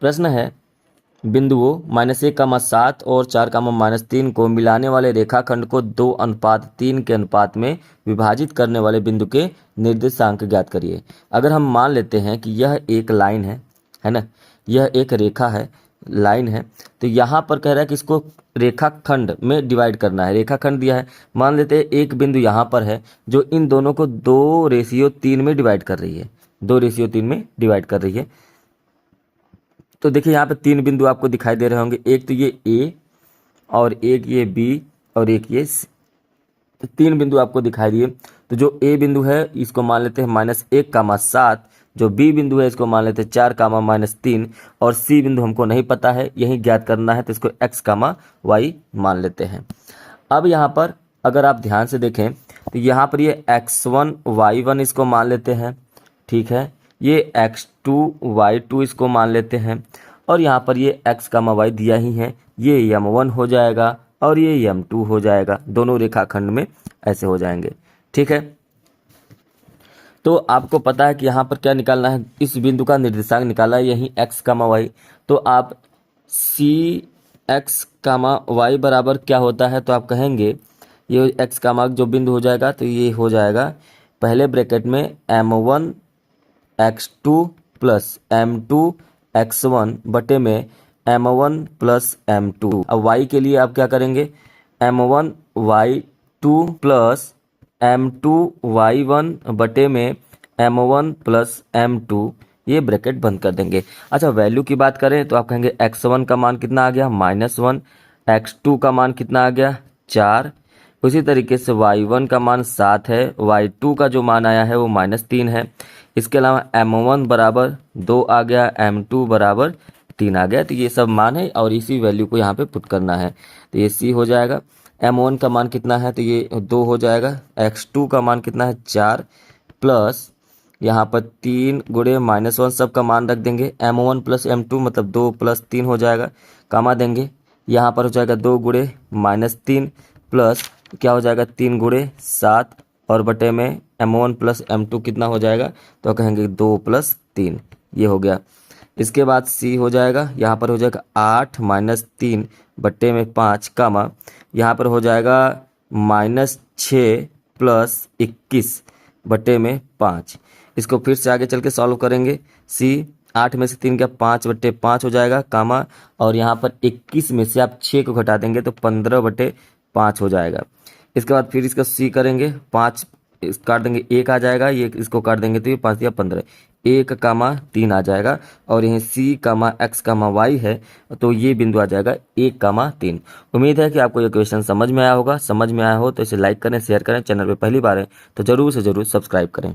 प्रश्न है, बिंदुओं -1, 7 और 4, -3 को मिलाने वाले रेखाखंड को 2:3 के अनुपात में विभाजित करने वाले बिंदु के निर्देशांक ज्ञात करिए। अगर हम मान लेते हैं कि यह एक लाइन है ना, यह एक रेखा है, लाइन है, तो यहाँ पर कह रहा है कि इसको रेखाखंड में डिवाइड करना है। रेखाखंड दिया है, मान लेते हैं एक बिंदु यहाँ पर है जो इन दोनों को 2:3 में डिवाइड कर रही है, 2:3 में डिवाइड कर रही है। तो देखिए यहाँ पे 3 बिंदु आपको दिखाई दे रहे होंगे, एक तो ये ए और एक ये बी और एक ये सी। तो 3 बिंदु आपको दिखाई दिए। तो जो ए बिंदु है इसको मान लेते हैं -1, 7, जो बी बिंदु है इसको मान लेते हैं 4, -3 और सी बिंदु हमको नहीं पता है, यही ज्ञात करना है, तो इसको x, y मान लेते हैं। अब यहाँ पर अगर आप ध्यान से देखें तो यहाँ पर ये x1, y1 इसको मान लेते हैं, ठीक है, ये x2, y2 इसको मान लेते हैं और यहाँ पर ये x, y दिया ही है, ये m1 हो जाएगा और ये m2 हो जाएगा, दोनों रेखाखंड में ऐसे हो जाएंगे, ठीक है। तो आपको पता है कि यहाँ पर क्या निकालना है, इस बिंदु का निर्देशांक निकाला है, यही x, y। तो आप सी x, y बराबर क्या होता है, तो आप कहेंगे ये x, जो बिंदु हो जाएगा तो ये हो जाएगा पहले ब्रैकेट में m1 x2 plus m2 x1 बटे में m1 प्लस m2। अब y के लिए आप क्या करेंगे, m1 y2 plus m2 y1 बटे में m1 प्लस m2, ये ब्रैकेट बंद कर देंगे। अच्छा, वैल्यू की बात करें तो आप कहेंगे x1 का मान कितना आ गया -1, x2 का मान कितना आ गया 4, उसी तरीके से y1 का मान 7 है, y2 का जो मान आया है वो -3 है। इसके अलावा m1 बराबर 2 आ गया, m2 बराबर 3 आ गया। तो ये सब मान है और इसी वैल्यू को यहाँ पे पुट करना है, तो ये c हो जाएगा। m1 का मान कितना है, तो ये 2 हो जाएगा। x2 का मान कितना है 4 प्लस यहाँ पर 3 गुणे -1 सब का मान रख देंगे, m1 प्लस m2 मतलब 2 प्लस 3 हो जाएगा, कामा देंगे, यहाँ पर हो जाएगा 2 गुणे -3 प्लस क्या हो जाएगा 3 गुणे 7 और बटे में m1 प्लस m2 कितना हो जाएगा, तो कहेंगे 2 प्लस 3, ये हो गया। इसके बाद c हो जाएगा, यहाँ पर हो जाएगा 8 -3 बटे में 5, कामा यहाँ पर हो जाएगा -6 प्लस 21 बटे में 5। इसको फिर से आगे चल के सॉल्व करेंगे। c 8 में से 3 क्या 5 बटे 5 हो जाएगा, कामा और यहाँ पर 21 में से आप 6 को घटा देंगे तो 15 बटे 5 हो जाएगा। इसके बाद फिर इसका c करेंगे, 5 काट देंगे 1 आ जाएगा, ये इसको काट देंगे तो ये 5 या 15, 1, 3 आ जाएगा और यहीं c, x, y है, तो ये बिंदु आ जाएगा 1, 3। उम्मीद है कि आपको ये क्वेश्चन समझ में आया होगा। समझ में आया हो तो इसे लाइक करें, शेयर करें, चैनल पे पहली बार है तो जरूर से जरूर सब्सक्राइब करें।